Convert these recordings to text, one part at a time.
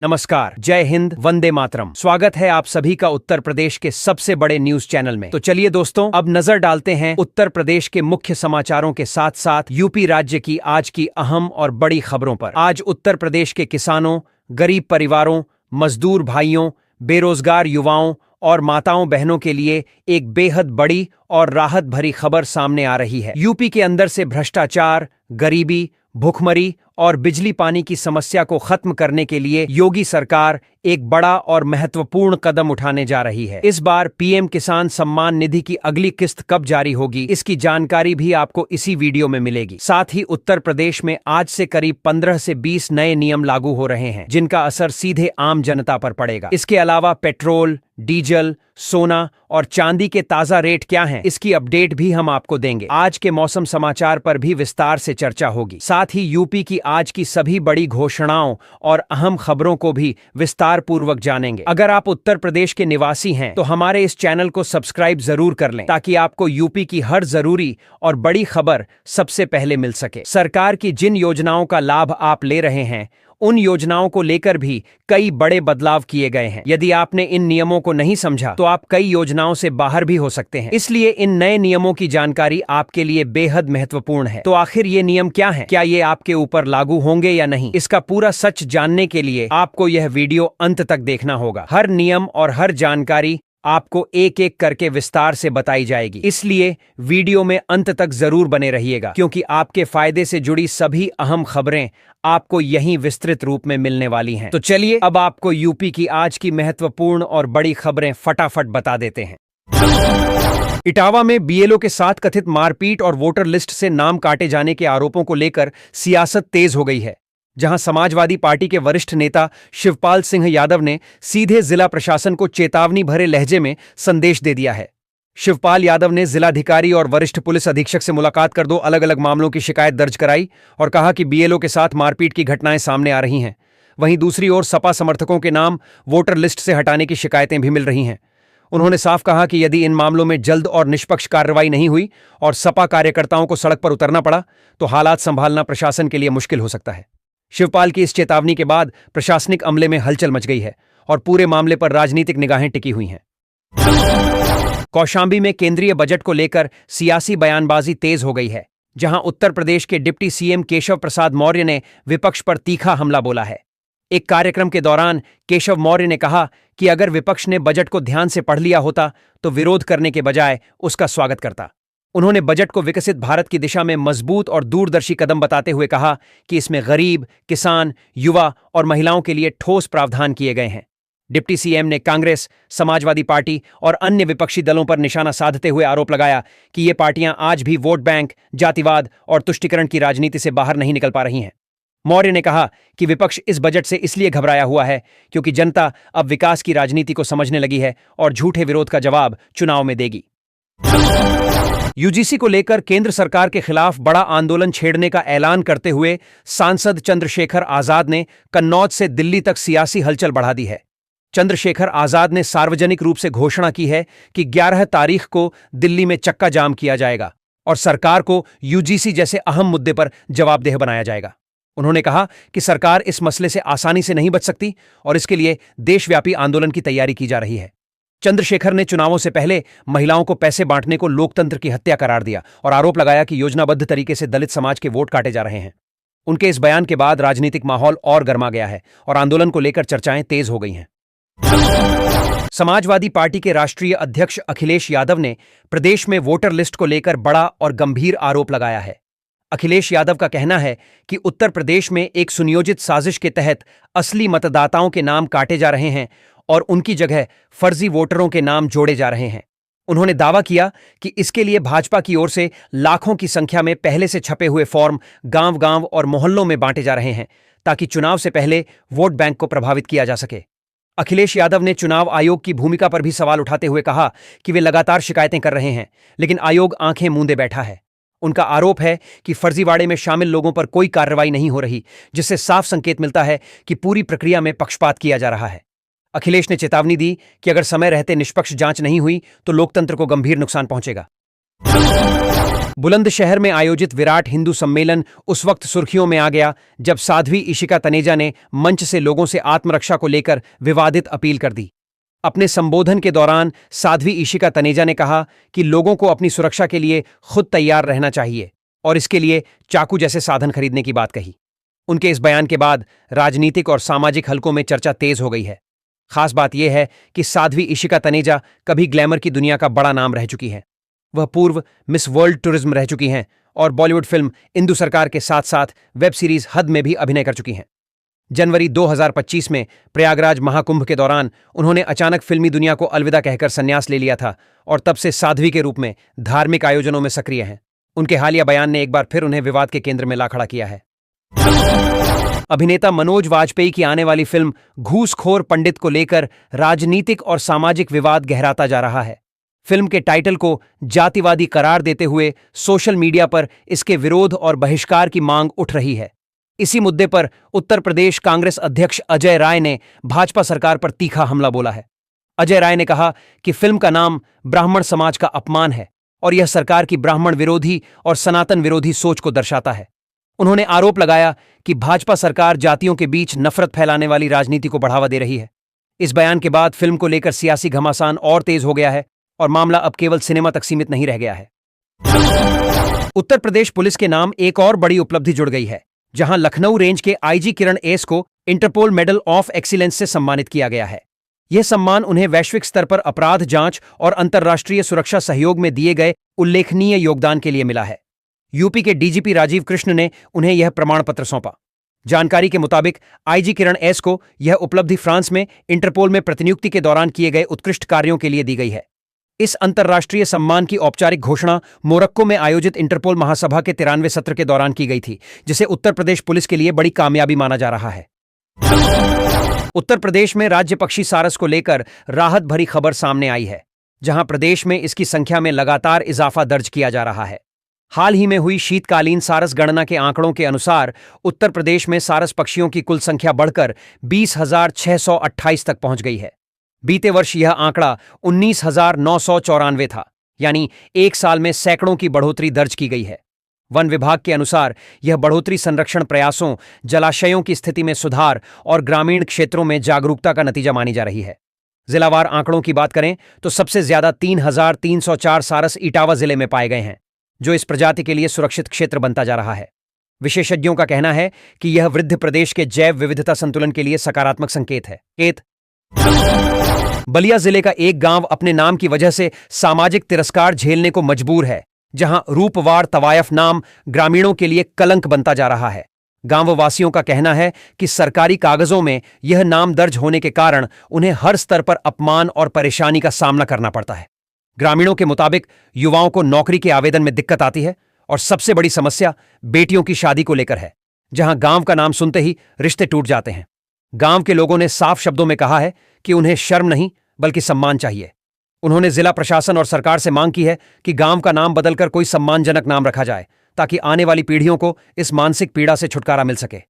नमस्कार, जय हिंद, वंदे मातरम। स्वागत है आप सभी का उत्तर प्रदेश के सबसे बड़े न्यूज चैनल में। तो चलिए दोस्तों, अब नजर डालते हैं उत्तर प्रदेश के मुख्य समाचारों के साथ साथ यूपी राज्य की आज की अहम और बड़ी खबरों पर। आज उत्तर प्रदेश के किसानों, गरीब परिवारों, मजदूर भाइयों, बेरोजगार युवाओं और माताओं बहनों के लिए एक बेहद बड़ी और राहत भरी खबर सामने आ रही है। यूपी के अंदर से भ्रष्टाचार, गरीबी, भुखमरी और बिजली पानी की समस्या को खत्म करने के लिए योगी सरकार एक बड़ा और महत्वपूर्ण कदम उठाने जा रही है। इस बार पीएम किसान सम्मान निधि की अगली किस्त कब जारी होगी, इसकी जानकारी भी आपको इसी वीडियो में मिलेगी। साथ ही उत्तर प्रदेश में आज से करीब 15 से 20 नए नियम लागू हो रहे हैं, जिनका असर सीधे आम जनता पर पड़ेगा। इसके अलावा पेट्रोल, डीजल, सोना और चांदी के ताजा रेट क्या हैं, इसकी अपडेट भी हम आपको देंगे। आज के मौसम समाचार पर भी विस्तार से चर्चा होगी। साथ ही यूपी की आज की सभी बड़ी घोषणाओं और अहम खबरों को भी विस्तार पूर्वक जानेंगे। अगर आप उत्तर प्रदेश के निवासी हैं तो हमारे इस चैनल को सब्सक्राइब जरूर कर लें, ताकि आपको यूपी की हर जरूरी और बड़ी खबर सबसे पहले मिल सके। सरकार की जिन योजनाओं का लाभ आप ले रहे हैं, उन योजनाओं को लेकर भी कई बड़े बदलाव किए गए हैं। यदि आपने इन नियमों को नहीं समझा तो आप कई योजनाओं से बाहर भी हो सकते हैं। इसलिए इन नए नियमों की जानकारी आपके लिए बेहद महत्वपूर्ण है। तो आखिर ये नियम क्या हैं? क्या ये आपके ऊपर लागू होंगे या नहीं? इसका पूरा सच जानने के लिए आपको यह वीडियो अंत तक देखना होगा। हर नियम और हर जानकारी आपको एक एक करके विस्तार से बताई जाएगी, इसलिए वीडियो में अंत तक जरूर बने रहिएगा, क्योंकि आपके फायदे से जुड़ी सभी अहम खबरें आपको यहीं विस्तृत रूप में मिलने वाली हैं। तो चलिए अब आपको यूपी की आज की महत्वपूर्ण और बड़ी खबरें फटाफट बता देते हैं। इटावा में बीएलओ के साथ कथित मारपीट और वोटर लिस्ट से नाम काटे जाने के आरोपों को लेकर सियासत तेज हो गई है, जहां समाजवादी पार्टी के वरिष्ठ नेता शिवपाल सिंह यादव ने सीधे जिला प्रशासन को चेतावनी भरे लहजे में संदेश दे दिया है। शिवपाल यादव ने जिलाधिकारी और वरिष्ठ पुलिस अधीक्षक से मुलाकात कर 2 अलग-अलग मामलों की शिकायत दर्ज कराई और कहा कि बीएलओ के साथ मारपीट की घटनाएं सामने आ रही हैं। वहीं दूसरी ओर सपा समर्थकों के नाम वोटर लिस्ट से हटाने की शिकायतें भी मिल रही हैं। उन्होंने साफ कहा कि यदि इन मामलों में जल्द और निष्पक्ष कार्रवाई नहीं हुई और सपा कार्यकर्ताओं को सड़क पर उतरना पड़ा तो हालात संभालना प्रशासन के लिए मुश्किल हो सकता है। शिवपाल की इस चेतावनी के बाद प्रशासनिक अमले में हलचल मच गई है और पूरे मामले पर राजनीतिक निगाहें टिकी हुई हैं। कौशांबी में केंद्रीय बजट को लेकर सियासी बयानबाजी तेज हो गई है, जहां उत्तर प्रदेश के डिप्टी सीएम केशव प्रसाद मौर्य ने विपक्ष पर तीखा हमला बोला है। एक कार्यक्रम के दौरान केशव मौर्य ने कहा कि अगर विपक्ष ने बजट को ध्यान से पढ़ लिया होता तो विरोध करने के बजाय उसका स्वागत करता। उन्होंने बजट को विकसित भारत की दिशा में मजबूत और दूरदर्शी कदम बताते हुए कहा कि इसमें गरीब, किसान, युवा और महिलाओं के लिए ठोस प्रावधान किए गए हैं। डिप्टी सीएम ने कांग्रेस, समाजवादी पार्टी और अन्य विपक्षी दलों पर निशाना साधते हुए आरोप लगाया कि ये पार्टियां आज भी वोट बैंक, जातिवाद और तुष्टीकरण की राजनीति से बाहर नहीं निकल पा रही हैं। मौर्य ने कहा कि विपक्ष इस बजट से इसलिए घबराया हुआ है क्योंकि जनता अब विकास की राजनीति को समझने लगी है और झूठे विरोध का जवाब चुनाव में देगी। यूजीसी को लेकर केंद्र सरकार के खिलाफ बड़ा आंदोलन छेड़ने का ऐलान करते हुए सांसद चंद्रशेखर आजाद ने कन्नौज से दिल्ली तक सियासी हलचल बढ़ा दी है। चंद्रशेखर आजाद ने सार्वजनिक रूप से घोषणा की है कि 11 तारीख को दिल्ली में चक्का जाम किया जाएगा और सरकार को यूजीसी जैसे अहम मुद्दे पर जवाबदेह बनाया जाएगा। उन्होंने कहा कि सरकार इस मसले से आसानी से नहीं बच सकती और इसके लिए देशव्यापी आंदोलन की तैयारी की जा रही है। चंद्रशेखर ने चुनावों से पहले महिलाओं को पैसे बांटने को लोकतंत्र की हत्या करार दिया और आरोप लगाया कि योजनाबद्ध तरीके से दलित समाज के वोट काटे जा रहे हैं। उनके इस बयान के बाद राजनीतिक माहौल और गर्मा गया है और आंदोलन को लेकर चर्चाएं तेज हो गई हैं। समाजवादी पार्टी के राष्ट्रीय अध्यक्ष अखिलेश यादव ने प्रदेश में वोटर लिस्ट को लेकर बड़ा और गंभीर आरोप लगाया है। अखिलेश यादव का कहना है कि उत्तर प्रदेश में एक सुनियोजित साजिश के तहत असली मतदाताओं के नाम काटे जा रहे हैं और उनकी जगह फर्जी वोटरों के नाम जोड़े जा रहे हैं। उन्होंने दावा किया कि इसके लिए भाजपा की ओर से लाखों की संख्या में पहले से छपे हुए फॉर्म गांव-गांव और मोहल्लों में बांटे जा रहे हैं, ताकि चुनाव से पहले वोट बैंक को प्रभावित किया जा सके। अखिलेश यादव ने चुनाव आयोग की भूमिका पर भी सवाल उठाते हुए कहा कि वे लगातार शिकायतें कर रहे हैं, लेकिन आयोग आंखें मूंदे बैठा है। उनका आरोप है कि फर्जीवाड़े में शामिल लोगों पर कोई कार्रवाई नहीं हो रही, जिससे साफ संकेत मिलता है कि पूरी प्रक्रिया में पक्षपात किया जा रहा है। अखिलेश ने चेतावनी दी कि अगर समय रहते निष्पक्ष जांच नहीं हुई तो लोकतंत्र को गंभीर नुकसान पहुंचेगा। बुलंदशहर में आयोजित विराट हिंदू सम्मेलन उस वक्त सुर्खियों में आ गया जब साध्वी इशिका तनेजा ने मंच से लोगों से आत्मरक्षा को लेकर विवादित अपील कर दी। अपने संबोधन के दौरान साध्वी इशिका तनेजा ने कहा कि लोगों को अपनी सुरक्षा के लिए खुद तैयार रहना चाहिए और इसके लिए चाकू जैसे साधन खरीदने की बात कही। उनके इस बयान के बाद राजनीतिक और सामाजिक हलकों में चर्चा तेज हो गई है। खास बात यह है कि साध्वी इशिका तनेजा कभी ग्लैमर की दुनिया का बड़ा नाम रह चुकी हैं। वह पूर्व मिस वर्ल्ड टूरिज्म रह चुकी हैं और बॉलीवुड फिल्म इंदु सरकार के साथ साथ वेब सीरीज हद में भी अभिनय कर चुकी हैं। जनवरी 2025 में प्रयागराज महाकुंभ के दौरान उन्होंने अचानक फिल्मी दुनिया को अलविदा कहकर संन्यास ले लिया था और तब से साध्वी के रूप में धार्मिक आयोजनों में सक्रिय हैं। उनके हालिया बयान ने एक बार फिर उन्हें विवाद के केंद्र में ला खड़ा किया है। अभिनेता मनोज वाजपेयी की आने वाली फिल्म घूसखोर पंडित को लेकर राजनीतिक और सामाजिक विवाद गहराता जा रहा है। फिल्म के टाइटल को जातिवादी करार देते हुए सोशल मीडिया पर इसके विरोध और बहिष्कार की मांग उठ रही है। इसी मुद्दे पर उत्तर प्रदेश कांग्रेस अध्यक्ष अजय राय ने भाजपा सरकार पर तीखा हमला बोला है। अजय राय ने कहा कि फिल्म का नाम ब्राह्मण समाज का अपमान है और यह सरकार की ब्राह्मण विरोधी और सनातन विरोधी सोच को दर्शाता है। उन्होंने आरोप लगाया कि भाजपा सरकार जातियों के बीच नफरत फैलाने वाली राजनीति को बढ़ावा दे रही है। इस बयान के बाद फिल्म को लेकर सियासी घमासान और तेज हो गया है और मामला अब केवल सिनेमा तक सीमित नहीं रह गया है। उत्तर प्रदेश पुलिस के नाम एक और बड़ी उपलब्धि जुड़ गई है, जहां लखनऊ रेंज के आईजी किरण एस को इंटरपोल मेडल ऑफ एक्सीलेंस से सम्मानित किया गया है। यह सम्मान उन्हें वैश्विक स्तर पर अपराध जांच और अंतर्राष्ट्रीय सुरक्षा सहयोग में दिए गए उल्लेखनीय योगदान के लिए मिला है। यूपी के डीजीपी राजीव कृष्ण ने उन्हें यह प्रमाण पत्र सौंपा। जानकारी के मुताबिक आईजी किरण एस को यह उपलब्धि फ्रांस में इंटरपोल में प्रतिनियुक्ति के दौरान किए गए उत्कृष्ट कार्यों के लिए दी गई है। इस अंतर्राष्ट्रीय सम्मान की औपचारिक घोषणा मोरक्को में आयोजित इंटरपोल महासभा के 93वें सत्र के दौरान की गई थी, जिसे उत्तर प्रदेश पुलिस के लिए बड़ी कामयाबी माना जा रहा है। उत्तर प्रदेश में राज्य पक्षी सारस को लेकर राहत भरी खबर सामने आई है, जहां प्रदेश में इसकी संख्या में लगातार इजाफा दर्ज किया जा रहा है। हाल ही में हुई शीतकालीन सारस गणना के आंकड़ों के अनुसार उत्तर प्रदेश में सारस पक्षियों की कुल संख्या बढ़कर 20,628 तक पहुंच गई है। बीते वर्ष यह आंकड़ा 19,994 था, यानी एक साल में सैकड़ों की बढ़ोतरी दर्ज की गई है। वन विभाग के अनुसार यह बढ़ोतरी संरक्षण प्रयासों, जलाशयों की स्थिति में सुधार और ग्रामीण क्षेत्रों में जागरूकता का नतीजा मानी जा रही है। जिलावार आंकड़ों की बात करें तो सबसे ज्यादा 3,304 सारस इटावा जिले में पाए गए हैं, जो इस प्रजाति के लिए सुरक्षित क्षेत्र बनता जा रहा है। विशेषज्ञों का कहना है कि यह वृद्ध प्रदेश के जैव विविधता संतुलन के लिए सकारात्मक संकेत है। बलिया जिले का एक गांव अपने नाम की वजह से सामाजिक तिरस्कार झेलने को मजबूर है, जहां रूपवार तवायफ नाम ग्रामीणों के लिए कलंक बनता जा रहा है। गांव वासियों का कहना है कि सरकारी कागजों में यह नाम दर्ज होने के कारण उन्हें हर स्तर पर अपमान और परेशानी का सामना करना पड़ता है। ग्रामीणों के मुताबिक युवाओं को नौकरी के आवेदन में दिक्कत आती है और सबसे बड़ी समस्या बेटियों की शादी को लेकर है, जहां गांव का नाम सुनते ही रिश्ते टूट जाते हैं। गांव के लोगों ने साफ शब्दों में कहा है कि उन्हें शर्म नहीं बल्कि सम्मान चाहिए। उन्होंने जिला प्रशासन और सरकार से मांग की है कि गांव का नाम बदलकर कोई सम्मानजनक नाम रखा जाए, ताकि आने वाली पीढ़ियों को इस मानसिक पीड़ा से छुटकारा मिल सके।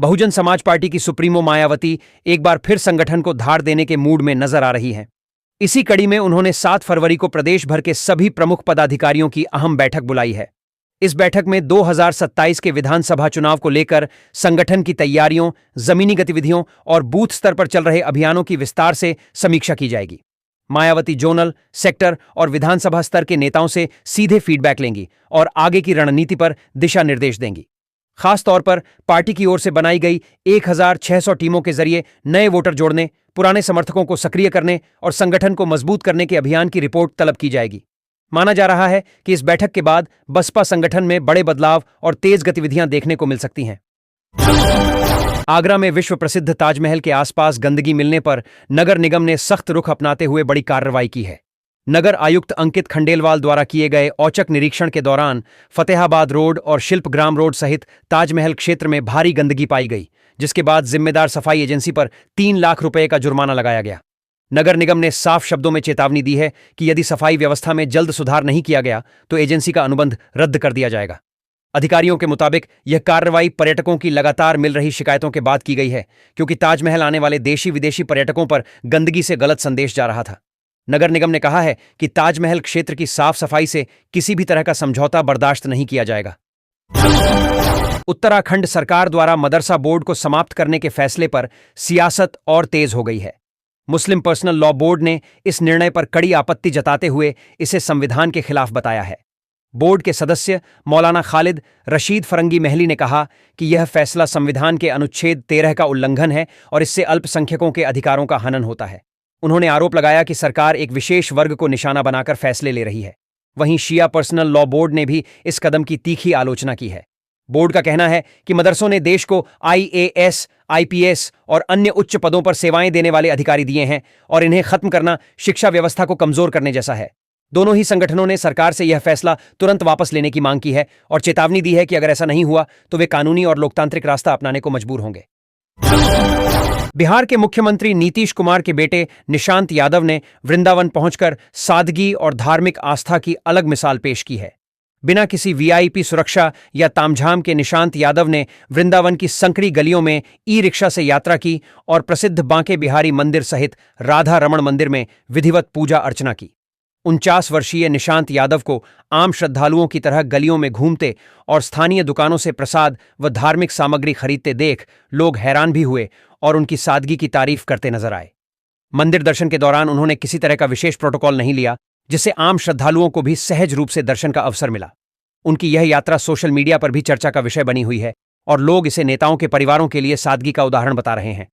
बहुजन समाज पार्टी की सुप्रीमो मायावती एक बार फिर संगठन को धार देने के मूड में नजर आ रही हैं। इसी कड़ी में उन्होंने 7 फरवरी को प्रदेश भर के सभी प्रमुख पदाधिकारियों की अहम बैठक बुलाई है। इस बैठक में 2027 के विधानसभा चुनाव को लेकर संगठन की तैयारियों, जमीनी गतिविधियों और बूथ स्तर पर चल रहे अभियानों की विस्तार से समीक्षा की जाएगी। मायावती जोनल, सेक्टर और विधानसभा स्तर के नेताओं से सीधे फीडबैक लेंगी और आगे की रणनीति पर दिशा निर्देश देंगी। खासतौर पर पार्टी की ओर से बनाई गई 1,600 टीमों के जरिए नए वोटर जोड़ने, पुराने समर्थकों को सक्रिय करने और संगठन को मजबूत करने के अभियान की रिपोर्ट तलब की जाएगी। माना जा रहा है कि इस बैठक के बाद बसपा संगठन में बड़े बदलाव और तेज गतिविधियां देखने को मिल सकती हैं। आगरा में विश्व प्रसिद्ध ताजमहल के आसपास गंदगी मिलने पर नगर निगम ने सख्त रुख अपनाते हुए बड़ी कार्रवाई की है। नगर आयुक्त अंकित खंडेलवाल द्वारा किए गए औचक निरीक्षण के दौरान फतेहाबाद रोड और शिल्पग्राम रोड सहित ताजमहल क्षेत्र में भारी गंदगी पाई गई, जिसके बाद जिम्मेदार सफाई एजेंसी पर 3 लाख रुपए का जुर्माना लगाया गया। नगर निगम ने साफ शब्दों में चेतावनी दी है कि यदि सफाई व्यवस्था में जल्द सुधार नहीं किया गया तो एजेंसी का अनुबंध रद्द कर दिया जाएगा। अधिकारियों के मुताबिक यह कार्रवाई पर्यटकों की लगातार मिल रही शिकायतों के बाद की गई है, क्योंकि ताजमहल आने वाले देशी विदेशी पर्यटकों पर गंदगी से गलत संदेश जा रहा था। नगर निगम ने कहा है कि ताजमहल क्षेत्र की साफ सफाई से किसी भी तरह का समझौता बर्दाश्त नहीं किया जाएगा। उत्तराखंड सरकार द्वारा मदरसा बोर्ड को समाप्त करने के फैसले पर सियासत और तेज हो गई है। मुस्लिम पर्सनल लॉ बोर्ड ने इस निर्णय पर कड़ी आपत्ति जताते हुए इसे संविधान के खिलाफ बताया है। बोर्ड के सदस्य मौलाना खालिद रशीद फरंगी महली ने कहा कि यह फैसला संविधान के अनुच्छेद 13 का उल्लंघन है और इससे अल्पसंख्यकों के अधिकारों का हनन होता है। उन्होंने आरोप लगाया कि सरकार एक विशेष वर्ग को निशाना बनाकर फैसले ले रही है। वहीं शिया पर्सनल लॉ बोर्ड ने भी इस कदम की तीखी आलोचना की है। बोर्ड का कहना है कि मदरसों ने देश को IAS, IPS और अन्य उच्च पदों पर सेवाएं देने वाले अधिकारी दिए हैं और इन्हें खत्म करना शिक्षा व्यवस्था को कमजोर करने जैसा है। दोनों ही संगठनों ने सरकार से यह फैसला तुरंत वापस लेने की मांग की है और चेतावनी दी है कि अगर ऐसा नहीं हुआ तो वे कानूनी और लोकतांत्रिक रास्ता अपनाने को मजबूर होंगे। बिहार के मुख्यमंत्री नीतीश कुमार के बेटे निशांत यादव ने वृंदावन पहुंचकर सादगी और धार्मिक आस्था की अलग मिसाल पेश की है। बिना किसी VIP सुरक्षा या तामझाम के निशांत यादव ने वृंदावन की संकरी गलियों में ई-रिक्शा से यात्रा की और प्रसिद्ध बांके बिहारी मंदिर सहित राधा रमण मंदिर में विधिवत पूजा अर्चना की। 49 वर्षीय निशांत यादव को आम श्रद्धालुओं की तरह गलियों में घूमते और स्थानीय दुकानों से प्रसाद व धार्मिक सामग्री खरीदते देख लोग हैरान भी हुए और उनकी सादगी की तारीफ करते नजर आए। मंदिर दर्शन के दौरान उन्होंने किसी तरह का विशेष प्रोटोकॉल नहीं लिया, जिससे आम श्रद्धालुओं को भी सहज रूप से दर्शन का अवसर मिला। उनकी यह यात्रा सोशल मीडिया पर भी चर्चा का विषय बनी हुई है और लोग इसे नेताओं के परिवारों के लिए सादगी का उदाहरण बता रहे हैं।